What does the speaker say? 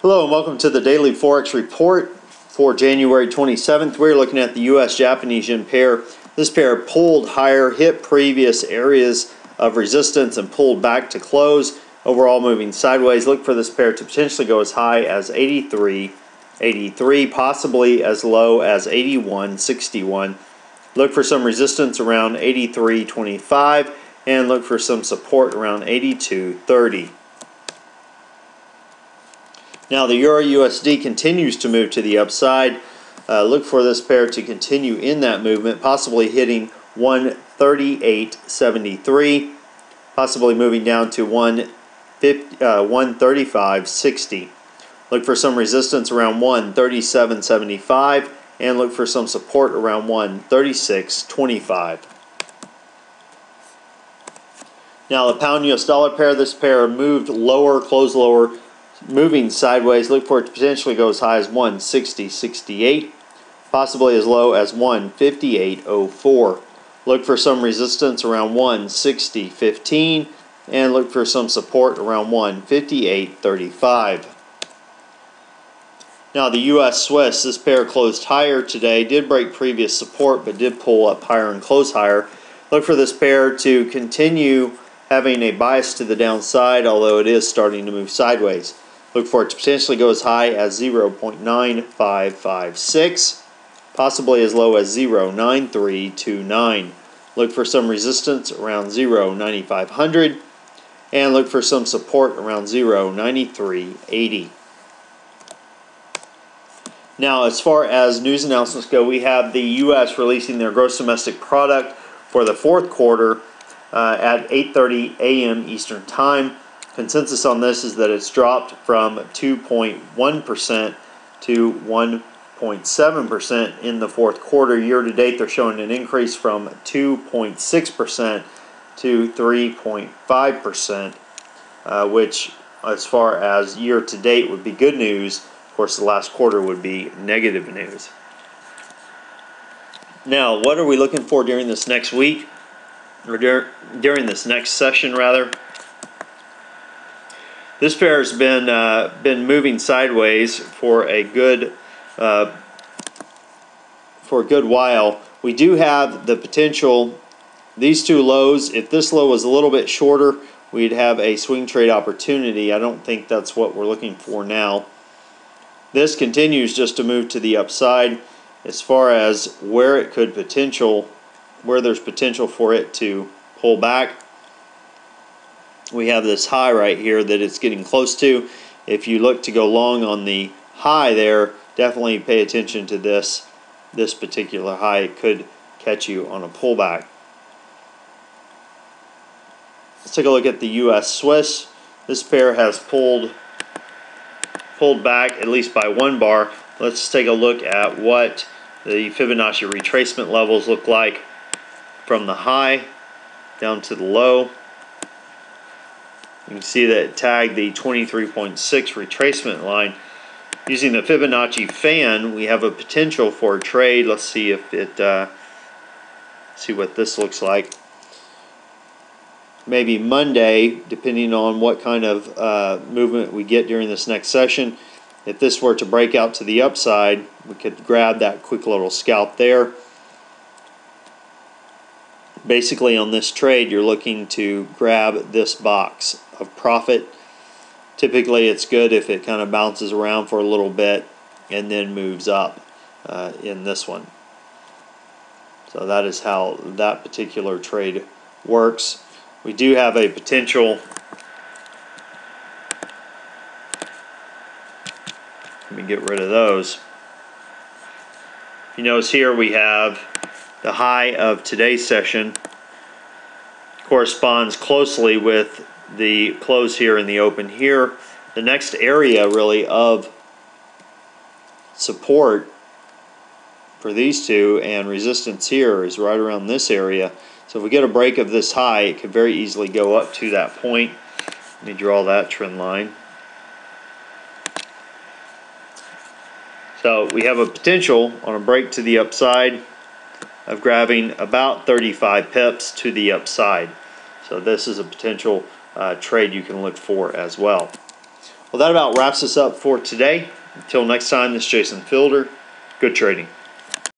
Hello and welcome to the Daily Forex Report for January 27th. We're looking at the US-Japanese yen pair. This pair pulled higher, hit previous areas of resistance and pulled back to close. Overall moving sideways. Look for this pair to potentially go as high as 83.83, possibly as low as 81.61. Look for some resistance around 83.25 and look for some support around 82.30. Now the Euro USD continues to move to the upside. Look for this pair to continue in that movement, possibly hitting 138.73, possibly moving down to 135.60. Look for some resistance around 137.75 and look for some support around 136.25. Now the pound US dollar pair, this pair moved lower, closed lower, moving sideways. Look for it to potentially go as high as 160.68, possibly as low as 158.04. Look for some resistance around 160.15 and look for some support around 158.35. Now the US Swiss, this pair closed higher today, did break previous support but did pull up higher and close higher. Look for this pair to continue having a bias to the downside, although it is starting to move sideways. Look for it to potentially go as high as 0.9556, possibly as low as 0.9329. Look for some resistance around 0.9500 and look for some support around 0.9380. Now, as far as news announcements go, we have the U.S. releasing their gross domestic product for the fourth quarter at 8:30 a.m. Eastern Time. Consensus on this is that it's dropped from 2.1% to 1.7% in the fourth quarter. Year to date, they're showing an increase from 2.6% to 3.5%, which, as far as year to date, would be good news. Of course, the last quarter would be negative news. Now, what are we looking for during this next week, or during this next session, rather? This pair has been moving sideways for a good while. We do have the potential. These two lows. If this low was a little bit shorter, we'd have a swing trade opportunity. I don't think that's what we're looking for now. This continues just to move to the upside. As far as where it could where there's potential for it to pull back, we have this high right here that it's getting close to. If you look to go long on the high there, definitely pay attention to this particular high. It could catch you on a pullback. Let's take a look at the US Swiss. This pair has pulled back at least by one bar. Let's take a look at what the Fibonacci retracement levels look like from the high down to the low. You can see that it tagged the 23.6 retracement line. Using the Fibonacci fan, we have a potential for a trade. Let's see if it see what this looks like. Maybe Monday, depending on what kind of movement we get during this next session. If this were to break out to the upside, we could grab that quick little scalp there. Basically, on this trade, you're looking to grab this box of profit. Typically, it's good if it kind of bounces around for a little bit and then moves up in this one. So that is how that particular trade works. We do have a potential. Let me get rid of those. You notice here we have the high of today's session corresponds closely with the close here and the open here. The next area really of support for these two and resistance here is right around this area. So if we get a break of this high, it could very easily go up to that point. Let me draw that trend line. So we have a potential on a break to the upside of grabbing about 35 pips to the upside. So this is a potential trade you can look for as well. Well, that about wraps us up for today. Until next time, this is Jason Fielder. Good trading.